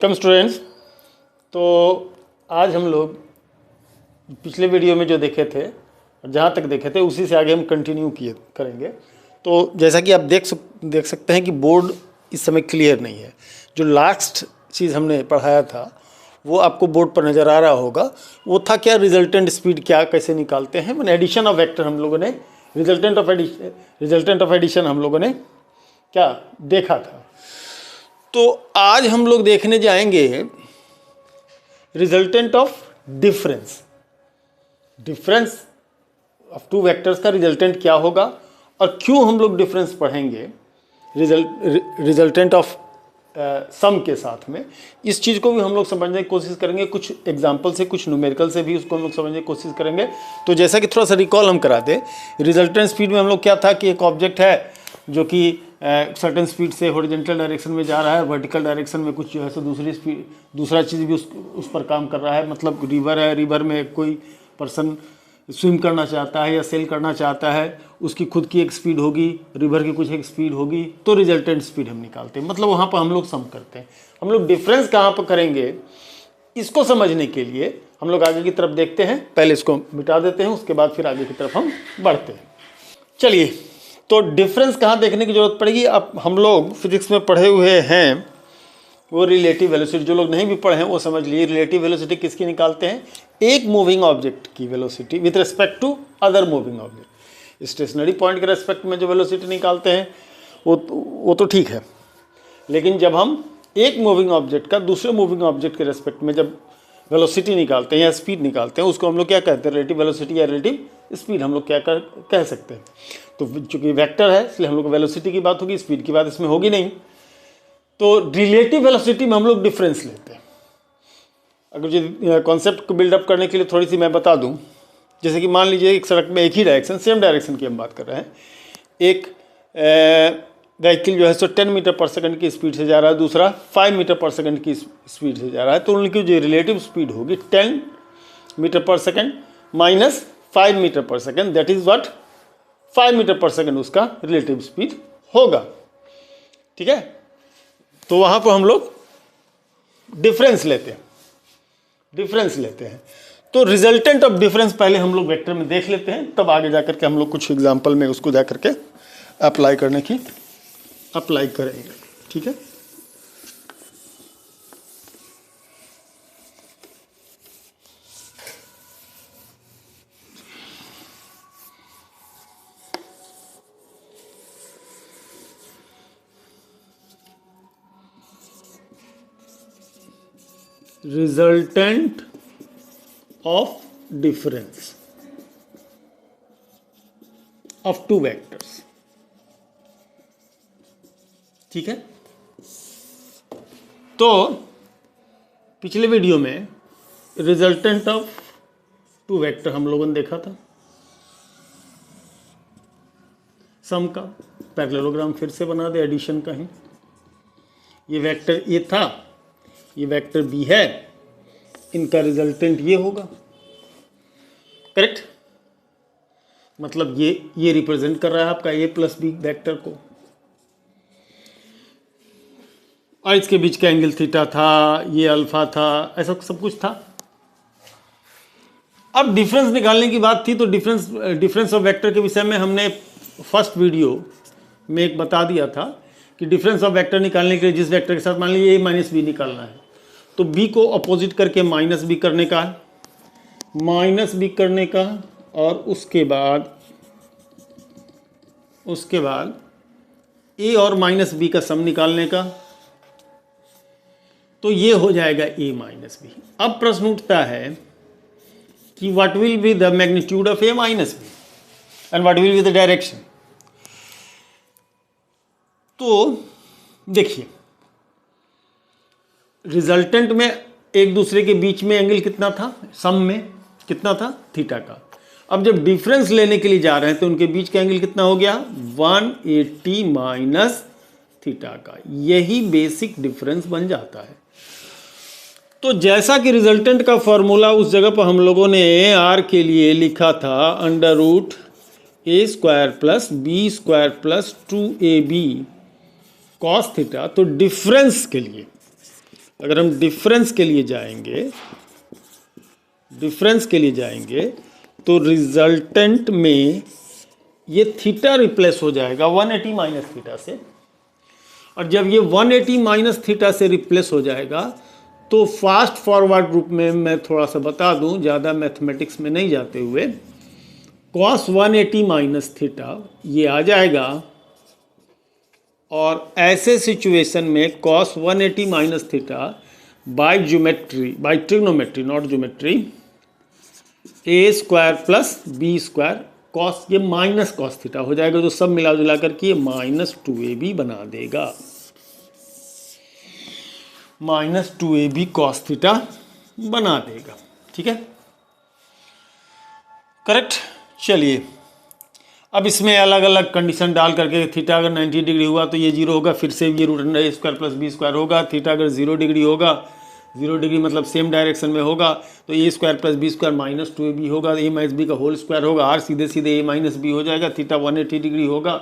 कम students, तो आज हम लोग पिछले वीडियो में जो देखे थे और जहाँ तक देखे थे उसी से आगे हम कंटिन्यू करेंगे। तो जैसा कि आप देख सकते हैं कि बोर्ड इस समय क्लियर नहीं है। जो लास्ट चीज़ हमने पढ़ाया था वो आपको बोर्ड पर नज़र आ रहा होगा। वो था क्या, रिजल्टेंट स्पीड क्या कैसे निकालते हैं। मैंने एडिशन ऑफ वेक्टर हम लोगों ने रिजल्टेंट ऑफ एडिशन हम लोगों ने क्या देखा था। तो आज हम लोग देखने जाएंगे resultant of difference of two vectors का रिजल्टेंट क्या होगा और क्यों हम लोग डिफरेंस पढ़ेंगे रिजल्टेंट ऑफ सम के साथ में। इस चीज़ को भी हम लोग समझने की कोशिश करेंगे, कुछ एग्जाम्पल से, कुछ न्यूमेरिकल से भी उसको हम लोग समझने की कोशिश करेंगे। तो जैसा कि थोड़ा सा रिकॉल हम करा दें, रिजल्टेंट स्पीड में हम लोग क्या था कि एक ऑब्जेक्ट है जो कि सर्टेन स्पीड से हॉरिजॉन्टल डायरेक्शन में जा रहा है, वर्टिकल डायरेक्शन में कुछ जो है सो दूसरा चीज़ भी उस पर काम कर रहा है। मतलब रिवर है, रिवर में कोई पर्सन स्विम करना चाहता है या सेल करना चाहता है, उसकी खुद की एक स्पीड होगी, रिवर की कुछ एक स्पीड होगी, तो रिजल्टेंट स्पीड हम निकालते हैं। मतलब वहाँ पर हम लोग सम करते हैं। हम लोग डिफरेंस कहाँ पर करेंगे इसको समझने के लिए हम लोग आगे की तरफ देखते हैं। पहले इसको मिटा देते हैं, उसके बाद फिर आगे की तरफ हम बढ़ते हैं। चलिए, तो डिफरेंस कहाँ देखने की जरूरत पड़ेगी। अब हम लोग फिजिक्स में पढ़े हुए हैं वो रिलेटिव वेलोसिटी। जो लोग नहीं भी पढ़े हैं वो समझ लिए रिलेटिव वेलोसिटी किसकी निकालते हैं, एक मूविंग ऑब्जेक्ट की velocity with respect to other moving object. Stationary point के रेस्पेक्ट में जो वेलोसिटी निकालते हैं वो तो ठीक है, लेकिन जब हम एक मूविंग ऑब्जेक्ट का दूसरे मूविंग ऑब्जेक्ट के रेस्पेक्ट में जब वेलोसिटी निकालते हैं या स्पीड निकालते हैं, उसको हम लोग क्या कहते हैं, रिलेटिव वेलोसिटी या रिलेटिव स्पीड हम लोग क्या कह सकते हैं। तो चूंकि वेक्टर है इसलिए हम लोग वेलोसिटी की बात होगी, स्पीड की बात इसमें होगी नहीं। तो रिलेटिव वेलोसिटी में हम लोग डिफरेंस लेते हैं। अगर जो कॉन्सेप्ट को बिल्डअप करने के लिए थोड़ी सी मैं बता दूं, जैसे कि मान लीजिए एक सड़क में एक ही डायरेक्शन, सेम डायरेक्शन की हम बात कर रहे हैं। एक व्हीकल जो है सो 10 मीटर पर सेकंड की स्पीड से जा रहा है, दूसरा 5 मीटर पर सेकंड की स्पीड से जा रहा है। तो उनकी जो रिलेटिव स्पीड होगी 10 metre per second minus 5 metre per second, that is what 5 metre per second उसका रिलेटिव स्पीड होगा। ठीक है, तो वहां पर हम लोग डिफरेंस लेते हैं। तो रिजल्टेंट ऑफ डिफरेंस पहले हम लोग वेक्टर में देख लेते हैं, तब आगे जाकर के हम लोग कुछ एग्जांपल में उसको जाकर के अप्लाई करेंगे। ठीक है, resultant of difference of two vectors. ठीक है, तो पिछले वीडियो में रिजल्टेंट ऑफ टू वेक्टर हम लोगों ने देखा था। सम का पैरेललोग्राम फिर से बना दे, एडिशन का ही। ये वेक्टर ए था, ये वेक्टर बी है, इनका रिजल्टेंट ये होगा। करेक्ट, मतलब ये रिप्रेजेंट कर रहा है आपका ए प्लस बी वेक्टर को, और इसके बीच का एंगल थीटा था, ये अल्फा था, ऐसा सब कुछ था। अब डिफरेंस निकालने की बात थी, तो डिफरेंस ऑफ वेक्टर के विषय में हमने फर्स्ट वीडियो में एक बता दिया था कि डिफरेंस ऑफ वेक्टर निकालने के लिए जिस वेक्टर के साथ मान लीजिए ए माइनस बी निकालना है, तो बी को अपोजिट करके माइनस बी करने का और उसके बाद ए और माइनस बी का सम निकालने का, तो ये हो जाएगा ए माइनस बी। अब प्रश्न उठता है कि what will be the magnitude of a minus b and what will be the direction. तो देखिए, रिजल्टेंट में एक दूसरे के बीच में एंगल कितना था, सम में कितना था, थीटा का। अब जब डिफरेंस लेने के लिए जा रहे हैं तो उनके बीच का एंगल कितना हो गया, 180 माइनस थीटा का। यही बेसिक डिफरेंस बन जाता है। तो जैसा कि रिजल्टेंट का फॉर्मूला उस जगह पर हम लोगों ने आर के लिए लिखा था √a² plus b² plus 2ab cos theta, तो डिफरेंस के लिए अगर हम डिफरेंस के लिए जाएंगे तो रिजल्टेंट में ये थीटा रिप्लेस हो जाएगा 180 माइनस थीटा से, और जब ये 180 माइनस थीटा से रिप्लेस हो जाएगा तो फास्ट फॉरवर्ड रूप में मैं थोड़ा सा बता दूं, ज़्यादा मैथमेटिक्स में नहीं जाते हुए, cos 180 माइनस थीटा ये आ जाएगा, और ऐसे सिचुएशन में cos 180 minus theta by trigonometry not geometry a square plus B square cos, ये माइनस कॉस थीटा हो जाएगा, जो सब मिला जुला करके ये माइनस 2ab बना देगा, माइनस 2ab कॉस थीटा बना देगा। ठीक है, करेक्ट। चलिए अब इसमें अलग अलग कंडीशन डाल करके, थीटा अगर 90 डिग्री हुआ तो ये 0 होगा, फिर से ये रूट अंडर ए स्क्वायर प्लस बी स्क्वायर होगा। थीटा अगर 0 डिग्री होगा, 0 डिग्री मतलब सेम डायरेक्शन में होगा, तो A square plus B square minus 2ab होगा, ए माइनस बी का होल स्क्वायर होगा, आर सीधे सीधे ए माइनस बी हो जाएगा। थीटा 180 डिग्री होगा,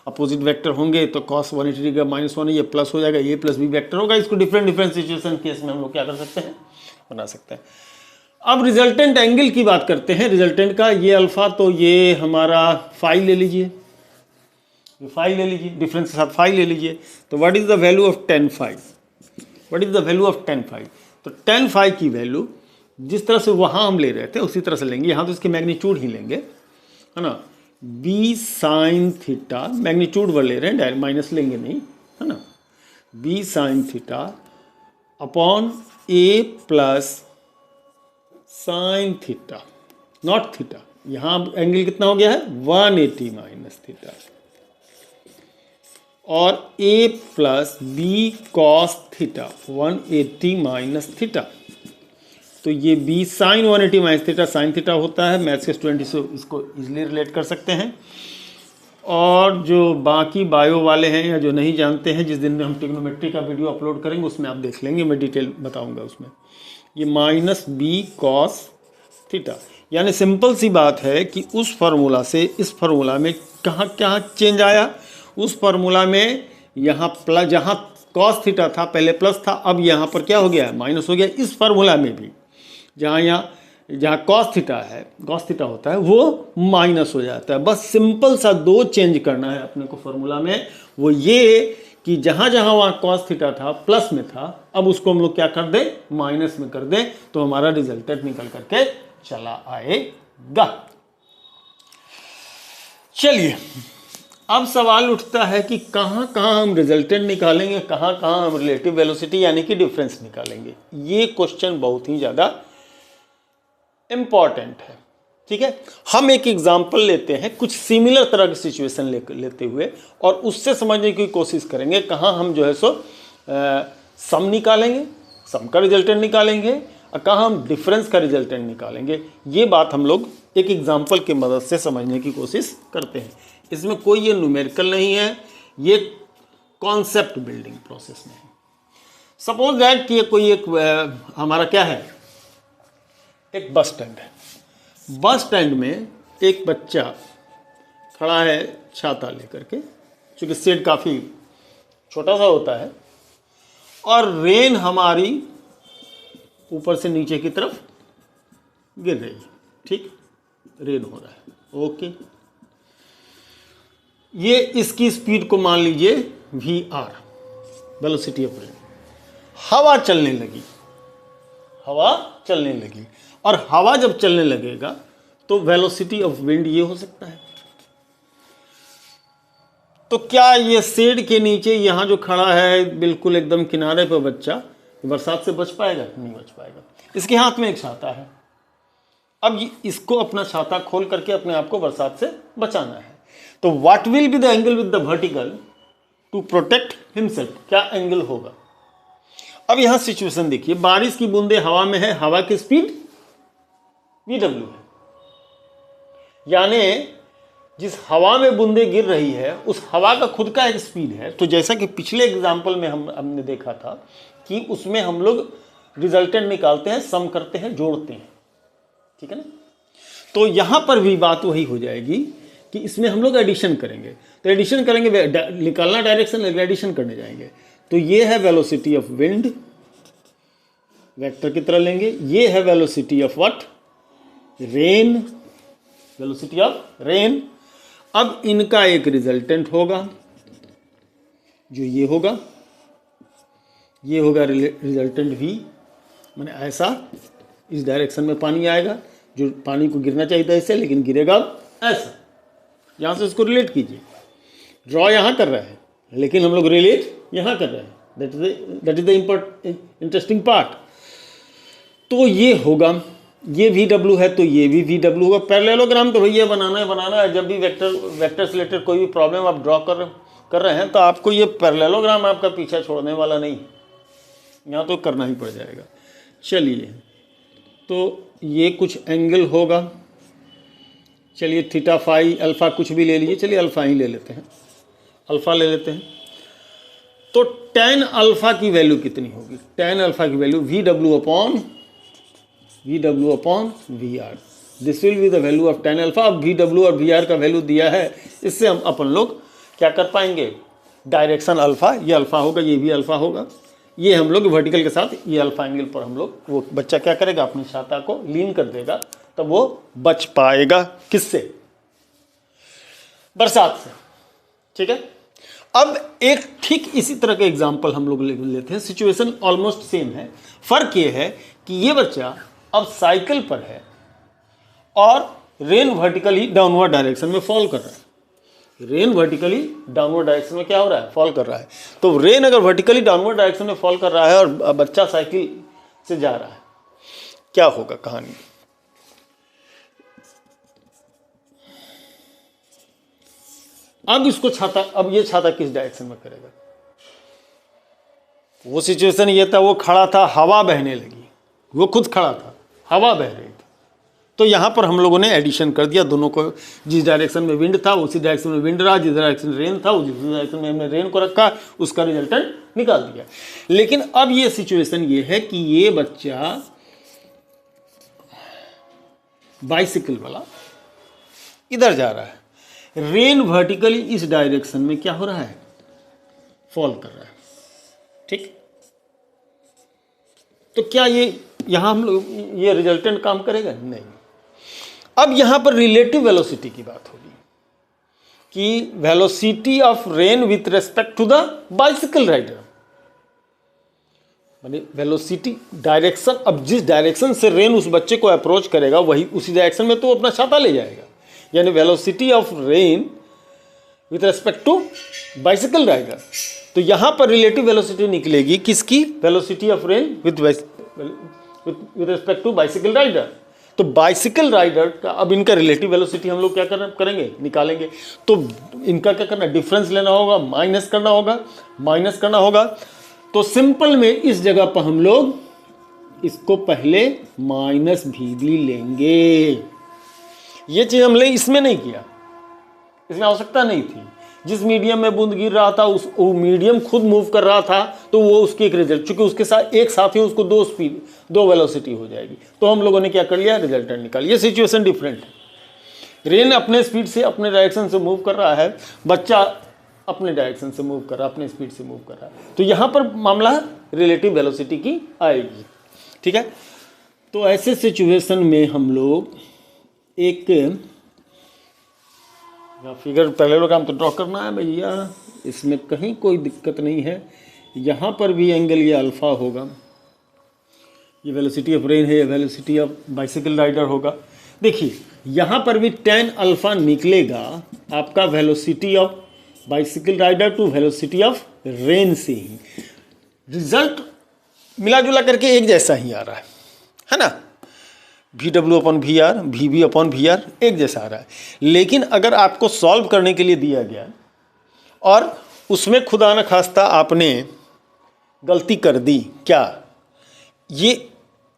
अपोजिट वेक्टर होंगे तो cos 180 डिग्री का -1 ये प्लस हो जाएगा, ए प्लस बी वेक्टर होगा। इसको डिफरेंट सिचुएशन केस में हम लोग क्या कर सकते हैं, बना सकते हैं। अब रिजल्टेंट एंगल की बात करते हैं। रिजल्टेंट का ये अल्फा, तो ये हमारा फाई ले लीजिए, फाई ले लीजिए, डिफरेंस के साथ फाई ले लीजिए। तो what is the value of tan phi, what is the value of tan phi? तो tan फाई की वैल्यू जिस तरह से वहाँ हम ले रहे थे उसी तरह से लेंगे, यहाँ तो इसकी मैग्नीट्यूड ही लेंगे, है ना। b साइन थीटा, मैग्नीट्यूड वर ले रहे हैं, डायरेक्ट माइनस लेंगे नहीं, है ना। b sine theta upon a plus sine theta not theta, यहाँ एंगल कितना हो गया है 180 माइनस थीटा, और a plus b cos theta 180 minus theta. तो ये b sine 180 minus theta sine theta होता है, मैथ्स के स्टूडेंट इसको इजीली रिलेट कर सकते हैं। और जो बाकी बायो वाले हैं या जो नहीं जानते हैं, जिस दिन हम ट्रिग्नोमेट्री का वीडियो अपलोड करेंगे उसमें आप देख लेंगे, मैं डिटेल बताऊंगा उसमें। ये माइनस बी कॉस थीटा, यानी सिंपल सी बात है कि उस फार्मूला से इस फार्मूला में कहाँ कहाँ चेंज आया। उस फार्मूला में यहाँ प्लस, जहाँ कॉस थीटा था पहले प्लस था, अब यहाँ पर क्या हो गया है माइनस हो गया। इस फार्मूला में भी जहाँ कॉस थीटा है, कॉस थीटा होता है, वो माइनस हो जाता है। बस सिंपल सा 2 चेंज करना है अपने को फार्मूला में, वो ये कि जहाँ जहाँ वहाँ कॉस थीटा था प्लस में था, अब उसको हम लोग क्या कर दें माइनस में कर दें, तो हमारा रिजल्टेंट निकल करके चला आएगा। चलिए अब सवाल उठता है कि कहाँ कहाँ हम रिजल्टेंट निकालेंगे, कहाँ कहाँ हम रिलेटिव वेलोसिटी यानी कि डिफरेंस निकालेंगे। ये क्वेश्चन बहुत ही ज़्यादा इम्पॉर्टेंट है। ठीक है, हम एक एग्जाम्पल लेते हैं कुछ सिमिलर तरह की सिचुएशन लेते हुए, और उससे समझने की कोशिश करेंगे कहाँ हम जो है सो सम निकालेंगे, सम का रिजल्टेंट निकालेंगे, और कहाँ हम डिफरेंस का रिजल्टेंट निकालेंगे। ये बात हम लोग एक एग्जाम्पल की मदद से समझने की कोशिश करते हैं। इसमें कोई ये न्यूमेरिकल नहीं है, ये कॉन्सेप्ट बिल्डिंग प्रोसेस में है। सपोज दैट कि ये कोई एक हमारा क्या है, एक बस स्टैंड है। बस स्टैंड में एक बच्चा खड़ा है छाता लेकर के, चूँकि शेड काफ़ी छोटा सा होता है, और रेन हमारी ऊपर से नीचे की तरफ गिर रही है। ठीक, रेन हो रहा है, ओके। ये इसकी स्पीड को मान लीजिए VR, वेलोसिटी ऑफ रेन। हवा चलने लगी, हवा चलने लगी, और हवा जब चलने लगेगा तो वेलोसिटी ऑफ विंड ये हो सकता है। तो क्या ये शेड के नीचे यहाँ जो खड़ा है बिल्कुल एकदम किनारे पर बच्चा बरसात से बच पाएगा? नहीं बच पाएगा। इसके हाथ में एक छाता है, अब इसको अपना छाता खोल करके अपने आप को बरसात से बचाना है। तो what will be the angle with the vertical to protect himself? क्या एंगल होगा? अब यहां सिचुएशन देखिए, बारिश की बूंदे हवा में है, हवा की स्पीड VW है, यानी जिस हवा में बूंदे गिर रही है उस हवा का खुद का एक स्पीड है। तो जैसा कि पिछले एग्जाम्पल में हमने देखा था कि उसमें हम लोग रिजल्टेंट निकालते हैं, सम करते हैं, जोड़ते हैं, ठीक है ना। तो यहां पर भी बात वही हो जाएगी कि इसमें हम लोग एडिशन करेंगे। तो एडिशन करेंगे, निकालना डायरेक्शन, एडिशन करने जाएंगे। तो ये है वेलोसिटी ऑफ विंड वेक्टर की तरह लेंगे। ये है velocity of what, rain, velocity of rain. अब इनका एक रिजल्टेंट होगा जो ये होगा रिजल्टेंट v, मैंने ऐसा इस डायरेक्शन में पानी आएगा, जो पानी को गिरना चाहिए था इससे, लेकिन गिरेगा ऐसा। यहाँ से उसको रिलेट कीजिए, ड्रॉ यहाँ कर रहा है लेकिन हम लोग रिलेट यहाँ कर रहे हैं। That is the interesting part. तो ये होगा, ये वी डब्ल्यू है तो ये भी वी डब्ल्यू होगा। पैरेललोग्राम तो भैया बनाना है। जब भी वेक्टर से रिलेटेड कोई भी प्रॉब्लम आप ड्रॉ कर रहे हैं तो आपको ये पैरेललोग्राम आपका पीछा छोड़ने वाला नहीं, यहाँ तो करना ही पड़ जाएगा। चलिए, तो ये कुछ एंगल होगा, चलिए थीटा फाई अल्फ़ा कुछ भी ले लीजिए, चलिए अल्फ़ा ही ले लेते हैं, अल्फ़ा ले लेते हैं। तो tan अल्फ़ा की वैल्यू कितनी होगी? tan अल्फ़ा की value V W upon V R, this will be the value of tan alpha. अब वी डब्ल्यू और वी आर का वैल्यू दिया है, इससे हम अपन लोग क्या कर पाएंगे, डायरेक्शन अल्फ़ा, ये अल्फ़ा होगा, ये भी अल्फ़ा होगा, ये हम लोग वर्टिकल के साथ ये अल्फ़ा एंगल पर हम लोग, वो बच्चा क्या करेगा, अपनी छाता को लीन कर देगा, तब वो बच पाएगा किससे, बरसात से। ठीक है। अब एक ठीक इसी तरह का एग्जाम्पल हम लोग लेते हैं, सिचुएशन ऑलमोस्ट सेम है। फर्क ये है कि ये बच्चा अब साइकिल पर है और रेन वर्टिकली डाउनवर्ड डायरेक्शन में फॉल कर रहा है। रेन वर्टिकली डाउनवर्ड डायरेक्शन में क्या हो रहा है, फॉल कर रहा है। तो रेन अगर वर्टिकली डाउनवर्ड डायरेक्शन में फॉल कर रहा है और बच्चा साइकिल से जा रहा है, क्या होगा कहानी? अब इसको छाता, अब ये छाता किस डायरेक्शन में करेगा? वो सिचुएशन ये था, वो खड़ा था, हवा बहने लगी, वो खुद खड़ा था, हवा बह रही थी, तो यहां पर हम लोगों ने एडिशन कर दिया दोनों को। जिस डायरेक्शन में विंड था उसी डायरेक्शन में विंड रहा, जिस डायरेक्शन में रेन था जिस डायरेक्शन में हमने रेन को रखा, उसका रिजल्टेंट निकाल दिया। लेकिन अब ये सिचुएशन ये है कि ये बच्चा बाइसिकल वाला इधर जा रहा है, रेन वर्टिकली इस डायरेक्शन में क्या हो रहा है, फॉल कर रहा है। ठीक, तो क्या ये यहां हम लोग ये रिजल्टेंट काम करेगा? नहीं। अब यहां पर रिलेटिव वेलोसिटी की बात होगी कि velocity of rain with respect to the bicycle rider, माने वेलोसिटी डायरेक्शन। अब जिस डायरेक्शन से रेन उस बच्चे को अप्रोच करेगा वही उसी डायरेक्शन में तो अपना छाता ले जाएगा, यानी velocity of rain with respect to bicycle rider. तो यहां पर रिलेटिव वेलोसिटी निकलेगी किसकी, velocity of rain with respect to bicycle rider. तो बाइसिकल राइडर का अब इनका रिलेटिव वेलोसिटी हम लोग क्या करेंगे, निकालेंगे। तो इनका क्या करना, डिफरेंस लेना होगा, माइनस करना होगा। तो सिंपल में इस जगह पर हम लोग इसको पहले माइनस भी लेंगे। ये चीज हमने इसमें नहीं किया, इसमें आवश्यकता नहीं थी। जिस मीडियम में बूंद गिर रहा था वो मीडियम खुद मूव कर रहा था, तो वो उसकी एक रिजल्ट, चूंकि उसके साथ एक साथ ही उसको दो वेलोसिटी हो जाएगी, तो हम लोगों ने क्या कर लिया, रिजल्टेंट निकाल। ये सिचुएशन डिफरेंट है। रेन अपने स्पीड से अपने डायरेक्शन से मूव कर रहा है, बच्चा अपने डायरेक्शन से मूव कर रहा है, अपने स्पीड से मूव कर रहा है। तो यहाँ पर मामला रिलेटिव वेलोसिटी की आएगी। ठीक है। तो ऐसे सिचुएशन में हम लोग एक फिगर पैरेललोग्राम तो ड्रॉ करना है भैया, इसमें कहीं कोई दिक्कत नहीं है। यहाँ पर भी एंगल ये अल्फ़ा होगा, ये वेलोसिटी ऑफ रेन है, ये वेलोसिटी ऑफ बाइसिकल राइडर होगा। देखिए यहाँ पर भी tan अल्फ़ा निकलेगा आपका velocity of bicycle rider to velocity of rain से ही। रिजल्ट मिला जुला करके एक जैसा ही आ रहा है ना, V W upon V R, V B upon V R एक जैसा आ रहा है। लेकिन अगर आपको सॉल्व करने के लिए दिया गया और उसमें खुदा न खास्ता आपने गलती कर दी, क्या ये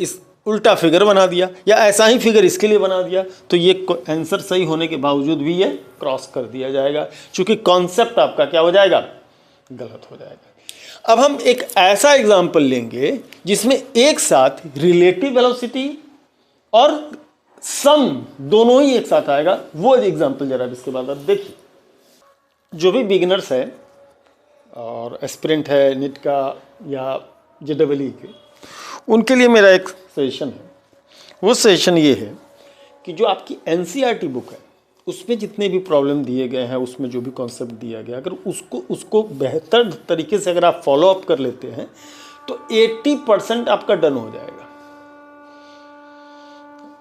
इस उल्टा फिगर बना दिया या ऐसा ही फिगर इसके लिए बना दिया, तो ये आंसर सही होने के बावजूद भी ये क्रॉस कर दिया जाएगा, क्योंकि कॉन्सेप्ट आपका क्या हो जाएगा, गलत हो जाएगा। अब हम एक ऐसा एग्जाम्पल लेंगे जिसमें एक साथ रिलेटिव वेलोसिटी और सम दोनों ही एक साथ आएगा। वो एग्जाम्पल जरा इसके बाद आप देखिए। जो भी बिगिनर्स है और एस्पिरेंट है नीट का या JEE के, उनके लिए मेरा एक सजेशन है। वो सजेशन ये है कि जो आपकी एनसीईआरटी बुक है उसमें जितने भी प्रॉब्लम दिए गए हैं, उसमें जो भी कॉन्सेप्ट दिया गया, अगर उसको बेहतर तरीके से अगर आप फॉलो अप कर लेते हैं तो 80% आपका डन हो जाएगा।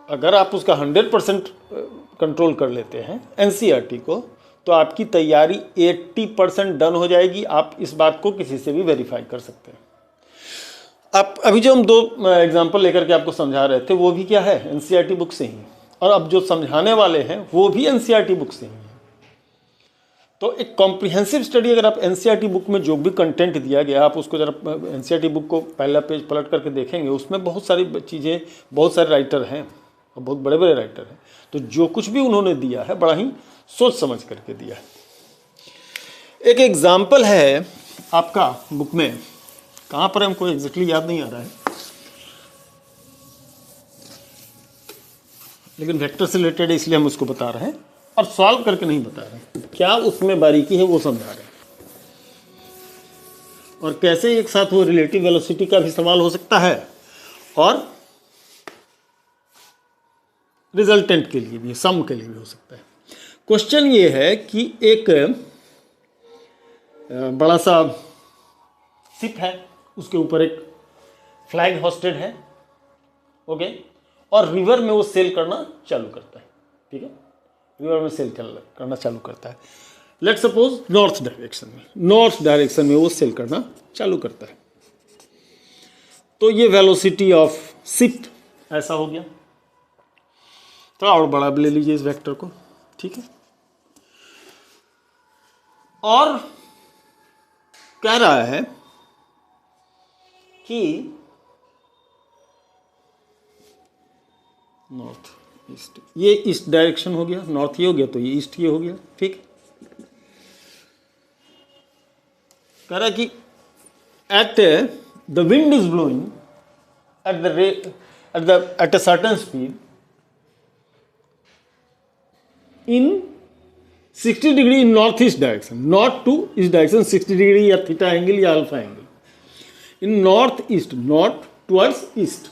अगर आप उसका 100% कंट्रोल कर लेते हैं एनसीईआरटी को, तो आपकी तैयारी 80% डन हो जाएगी। आप इस बात को किसी से भी वेरीफाई कर सकते हैं। अब अभी जो हम 2 एग्जाम्पल लेकर के आपको समझा रहे थे वो भी क्या है, एनसीईआरटी बुक से ही, और अब जो समझाने वाले हैं वो भी एनसीईआरटी बुक से ही है। तो एक कॉम्प्रिहेंसिव स्टडी अगर आप एनसीईआरटी बुक में जो भी कंटेंट दिया गया, आप उसको जरा एनसीईआरटी बुक को पहला पेज पलट करके देखेंगे, उसमें बहुत सारी चीज़ें, बहुत सारे राइटर हैं और बहुत बड़े बड़े राइटर हैं, तो जो कुछ भी उन्होंने दिया है बड़ा ही सोच समझ करके दिया है। एक एग्जाम्पल है आपका बुक में, कहाँ पर हमको एग्जैक्टली याद नहीं आ रहा है, लेकिन वेक्टर से रिलेटेड है इसलिए हम उसको बता रहे हैं और सॉल्व करके नहीं बता रहे हैं। क्या उसमें बारीकी है वो समझा रहे हैं, और कैसे एक साथ वो रिलेटिव वेलोसिटी का भी सवाल हो सकता है और रिजल्टेंट के लिए भी, सम के लिए भी हो सकता है। क्वेश्चन ये है कि एक बड़ा सा शिप है, उसके ऊपर एक फ्लैग होस्टेड है, ओके, और रिवर में वो सेल करना चालू करता है, ठीक है, रिवर में सेल करना चालू करता है। लेट सपोज नॉर्थ डायरेक्शन में वो सेल करना चालू करता है। तो ये वेलोसिटी ऑफ शिप ऐसा हो गया। थोड़ा और बड़ा ले लीजिए इस वेक्टर को, ठीक है, और कह रहा है कि नॉर्थ ईस्ट, ये ईस्ट डायरेक्शन हो गया, नॉर्थ ये हो गया तो ये ईस्ट ये हो गया, ठीक। कह रहा है कि at the wind is blowing at a certain speed in 60 degree in north east direction, not to east direction 60 degree या थीटा एंगल या alpha angle, in north east, not towards east,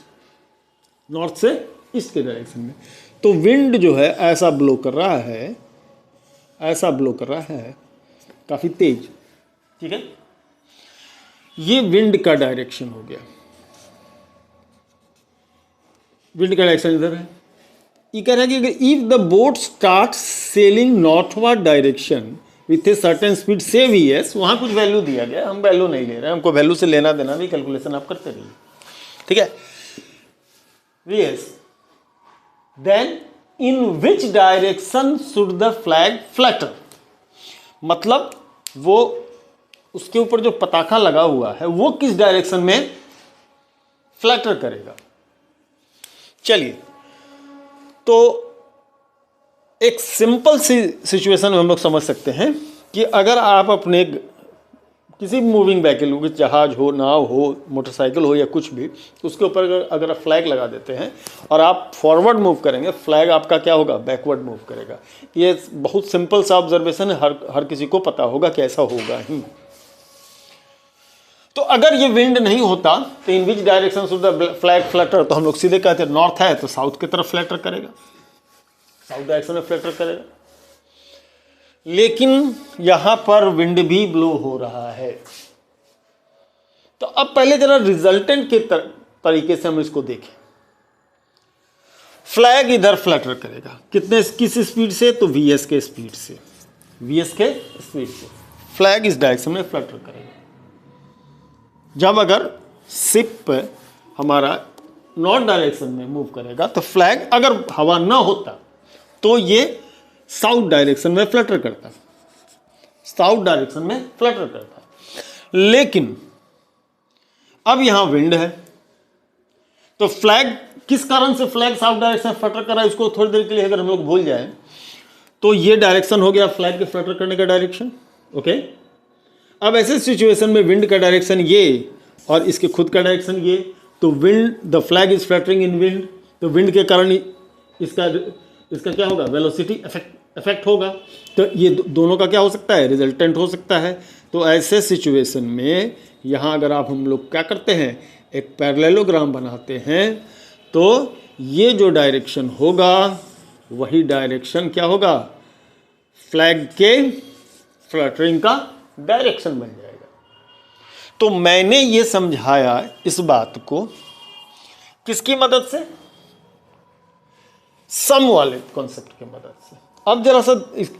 north से east के direction में। तो wind जो है ऐसा blow कर रहा है, ऐसा ब्लो कर रहा है काफ़ी तेज, ठीक है। ये विंड का डायरेक्शन हो गया, विंड का डायरेक्शन इधर है। ये कह रहा है कि if the boat start selling northward direction with a certain speed से वीएस, वहाँ कुछ वैल्यू दिया गया, हम वैल्यू नहीं ले रहे हैं, हमको वैल्यू से लेना देना भी, कैलकुलेशन आप करते रहिए, ठीक है। VS, then in which direction should the flag flutter, मतलब वो उसके ऊपर जो पताका लगा हुआ है वो किस डायरेक्शन में फ्लैटर करेगा। चलिए, तो एक सिंपल सी सिचुएशन में हम लोग समझ सकते हैं कि अगर आप अपने किसी भी मूविंग व्हीकल हो, जहाज हो, नाव हो, मोटरसाइकिल हो या कुछ भी, उसके ऊपर अगर आप फ्लैग लगा देते हैं और आप फॉरवर्ड मूव करेंगे, फ्लैग आपका क्या होगा, बैकवर्ड मूव करेगा। ये बहुत सिंपल सा ऑब्जर्वेशन है, हर किसी को पता होगा कि ऐसा होगा ही। तो अगर ये विंड नहीं होता तो in which direction should the flag flutter, तो हम लोग सीधे कहते हैं नॉर्थ है तो साउथ की तरफ फ्लैटर करेगा, साउथ डायरेक्शन में फ्लैटर करेगा। लेकिन यहां पर विंड भी ब्लो हो रहा है। तो अब पहले जरा रिजल्टेंट के तरीके से हम इसको देखें। फ्लैग इधर फ्लैटर करेगा, किस स्पीड से, तो वीएस के स्पीड से, वीएस के स्पीड से फ्लैग इस डायरेक्शन में फ्लैटर करेगा। जब अगर शिप हमारा नॉर्थ डायरेक्शन में मूव करेगा तो फ्लैग, अगर हवा ना होता तो ये साउथ डायरेक्शन में फ्लटर करता, साउथ डायरेक्शन में फ्लटर करता। लेकिन अब यहां विंड है तो फ्लैग, किस कारण से फ्लैग साउथ डायरेक्शन में फ्लटर कर रहा है, इसको थोड़ी देर के लिए अगर हम लोग भूल जाएं तो ये डायरेक्शन हो गया फ्लैग के फ्लटर करने का डायरेक्शन, ओके। अब ऐसे सिचुएशन में विंड का डायरेक्शन ये और इसके खुद का डायरेक्शन ये, तो wind, the flag is fluttering in wind, तो विंड के कारण इसका क्या होगा, वेलोसिटी इफेक्ट होगा। तो ये दोनों का क्या हो सकता है, रिजल्टेंट हो सकता है। तो ऐसे सिचुएशन में यहाँ अगर हम लोग क्या करते हैं, एक पैरेललोग्राम बनाते हैं तो ये जो डायरेक्शन होगा वही डायरेक्शन क्या होगा, फ्लैग के फ्लटरिंग का डायरेक्शन बन जाएगा। तो मैंने ये समझाया इस बात को किसकी मदद से, सम वाले कॉन्सेप्ट की मदद से। अब जरा सा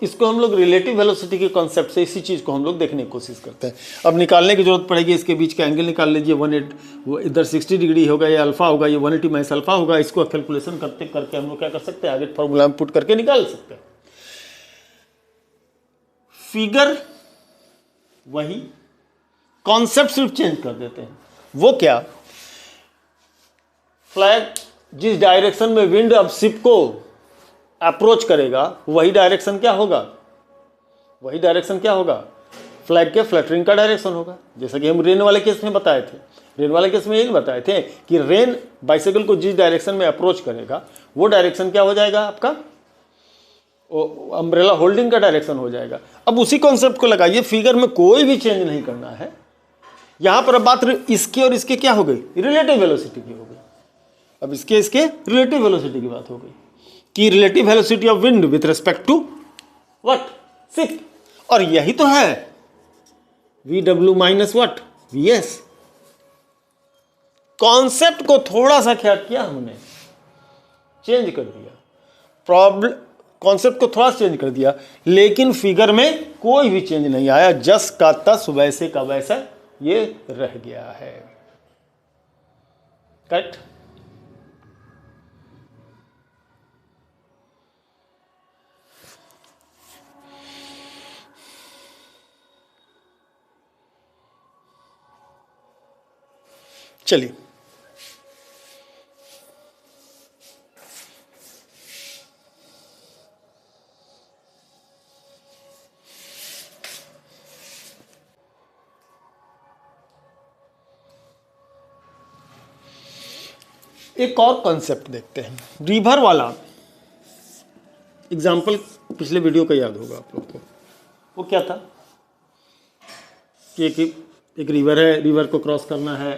इसको हम लोग रिलेटिव वेलोसिटी के कॉन्सेप्ट से इसी चीज़ को हम लोग देखने की कोशिश करते हैं। अब निकालने की जरूरत पड़ेगी, इसके बीच का एंगल निकाल लीजिए, 180 वो इधर 60 डिग्री होगा, ये अल्फा होगा, ये 180 माइनस अल्फा होगा। इसको कैलकुलेशन करते करके हम लोग क्या कर सकते हैं, आगे फॉर्मूला में पुट करके निकाल सकते हैं। फिगर वही, कॉन्सेप्ट सिर्फ चेंज कर देते हैं। वो क्या, फ्लैग जिस डायरेक्शन में विंड अब शिप को अप्रोच करेगा वही डायरेक्शन क्या होगा, वही डायरेक्शन क्या होगा, फ्लैग के फ्लटरिंग का डायरेक्शन होगा। जैसा कि हम रेन वाले केस में बताए थे, रेन वाले केस में यही बताए थे कि रेन बाइसाइकिल को जिस डायरेक्शन में अप्रोच करेगा वो डायरेक्शन क्या हो जाएगा, आपका अम्ब्रेला होल्डिंग का डायरेक्शन हो जाएगा। अब उसी कॉन्सेप्ट को लगाइए, फिगर में कोई भी चेंज नहीं करना है। यहां पर अब बात इसके और इसके क्या हो गई, रिलेटिव वेलोसिटी की हो गई। अब इसके रिलेटिव वेलोसिटी की बात हो गई कि relative velocity of wind with respect to what, ship. और यही तो है VW minus what, VS। Concept को थोड़ा सा क्या किया हमने, चेंज कर दिया, प्रॉब्लम कॉन्सेप्ट को थोड़ा चेंज कर दिया, लेकिन फिगर में कोई भी चेंज नहीं आया। जस का तस वैसे का वैसा ये रह गया है। करेक्ट। चलिए एक और कॉन्सेप्ट देखते हैं, रिवर वाला। एग्जाम्पल पिछले वीडियो का याद होगा आप लोग को। वो क्या था कि एक रिवर है, रिवर को क्रॉस करना है।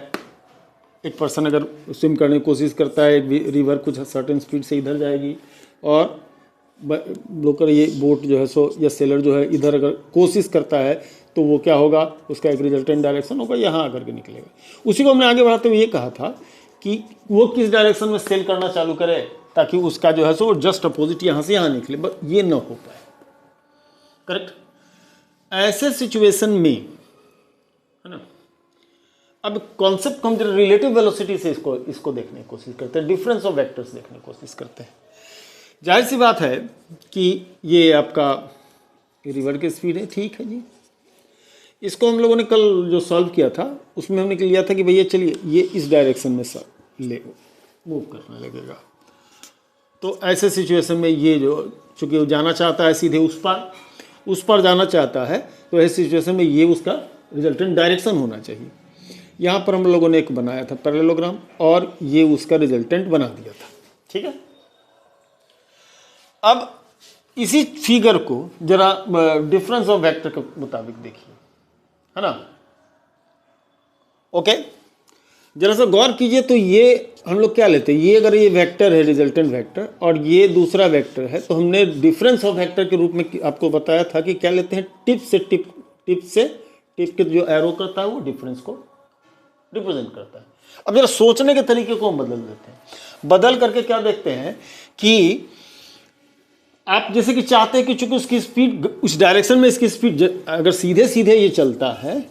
एक पर्सन अगर स्विम करने की कोशिश करता है, रिवर कुछ सर्टेन स्पीड से इधर जाएगी और ब्रोकर ये बोट जो है सो या सेलर जो है इधर अगर कोशिश करता है तो वो क्या होगा, उसका एक रिजल्टेंट डायरेक्शन होगा, यहाँ आकर के निकलेगा। उसी को हमने आगे बढ़ाते हुए ये कहा था कि वो किस डायरेक्शन में सेल करना चालू करे ताकि उसका जो है सो जस्ट अपोजिट यहाँ से यहाँ निकले, बट ये ना हो पाए। करेक्ट। ऐसे सिचुएशन में है ना, अब कॉन्सेप्ट को हम रिलेटिव वेलोसिटी से इसको देखने की कोशिश करते हैं, डिफरेंस ऑफ वेक्टर्स देखने की कोशिश करते हैं। जाहिर सी बात है कि ये आपका रिवर की स्पीड है, ठीक है जी। इसको हम लोगों ने कल जो सॉल्व किया था उसमें हमने लिया था कि भैया चलिए ये इस डायरेक्शन में मूव करने लगेगा। तो ऐसे सिचुएशन में ये जो चूँकि वो जाना चाहता है सीधे उस पर जाना चाहता है, तो ऐसे सिचुएशन में ये उसका रिजल्टेंट डायरेक्शन होना चाहिए। यहाँ पर हम लोगों ने एक बनाया था पैरेललोग्राम और ये उसका रिजल्टेंट बना दिया था। ठीक है। अब इसी फिगर को जरा डिफरेंस ऑफ वेक्टर के मुताबिक देखिए, है ना। ओके, जरा सा गौर कीजिए। तो ये हम लोग क्या लेते हैं, ये अगर ये वेक्टर है रिजल्टेंट वेक्टर और ये दूसरा वेक्टर है, तो हमने डिफरेंस ऑफ वेक्टर के रूप में आपको बताया था कि क्या लेते हैं, टिप के जो एरो करता है वो डिफरेंस को रिप्रेजेंट करता है। अब जरा सोचने के तरीके को हम बदल देते हैं। बदल करके क्या देखते हैं कि आप जैसे कि चाहते हैं कि चूंकि उसकी स्पीड उस डायरेक्शन में, इसकी स्पीड अगर सीधे सीधे ये चलता है,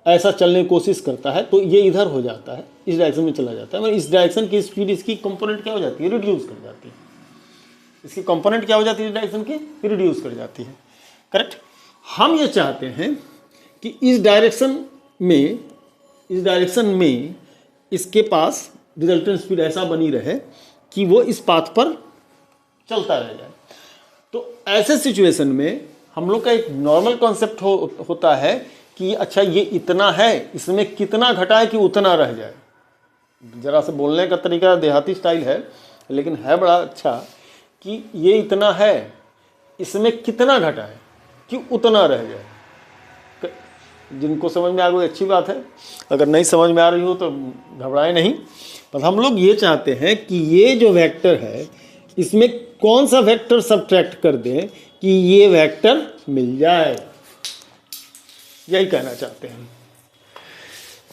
ऐसा चलने की कोशिश करता है, तो ये इधर हो जाता है, इस डायरेक्शन में चला जाता है। मतलब इस डायरेक्शन की स्पीड इसकी कंपोनेंट क्या हो जाती है, रिड्यूस कर जाती है। इसकी कंपोनेंट क्या हो जाती है, इस डायरेक्शन की रिड्यूस कर जाती है। करेक्ट। हम ये चाहते हैं कि इस डायरेक्शन में इसके पास रिजल्टेंट स्पीड ऐसा बनी रहे कि वो इस पाथ पर चलता रह जाए। तो ऐसे सिचुएशन में हम लोग का एक नॉर्मल कॉन्सेप्ट होता है कि अच्छा ये इतना है, इसमें कितना घटाए कि उतना रह जाए। जरा से बोलने का तरीका देहाती स्टाइल है, लेकिन है बड़ा अच्छा कि ये इतना है, इसमें कितना घटाए कि उतना रह जाए। जिनको समझ में आ गई अच्छी बात है, अगर नहीं समझ में आ रही हो तो घबराए नहीं। पर हम लोग ये चाहते हैं कि ये जो वेक्टर है इसमें कौन सा वेक्टर सब्ट्रैक्ट कर दें कि ये वेक्टर मिल जाए, यही कहना चाहते हैं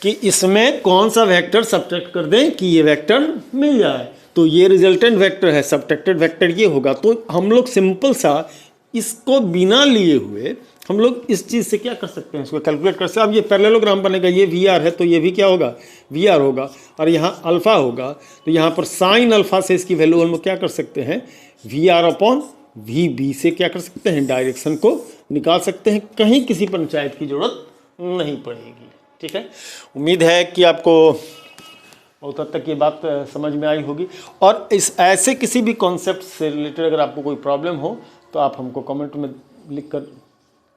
कि इसमें कौन सा वेक्टर सब्ट्रैक्ट कर दें कि ये वेक्टर मिल जाए। तो ये रिजल्टेंट वेक्टर है, सब्ट्रैक्टेड वेक्टर ये होगा। तो हम लोग सिंपल सा इसको बिना लिए हुए हम लोग इस चीज़ से क्या कर सकते हैं, इसको कैलकुलेट कर सकते हैं। अब ये पैरेललोग्राम बनेगा, ये वी आर है तो ये भी क्या होगा, वी आर होगा, और यहाँ अल्फ़ा होगा तो यहाँ पर साइन अल्फ़ा से इसकी वैल्यू हम लोग क्या कर सकते हैं, V R upon V B से क्या कर सकते हैं, डायरेक्शन को निकाल सकते हैं। कहीं किसी पंचायत की ज़रूरत नहीं पड़ेगी। ठीक है, उम्मीद है कि आपको बहुत हद तक ये बात समझ में आई होगी। और इस ऐसे किसी भी कॉन्सेप्ट से रिलेटेड अगर आपको कोई प्रॉब्लम हो तो आप हमको कमेंट में लिख कर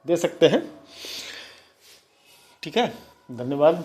दे सकते हैं। ठीक है, धन्यवाद।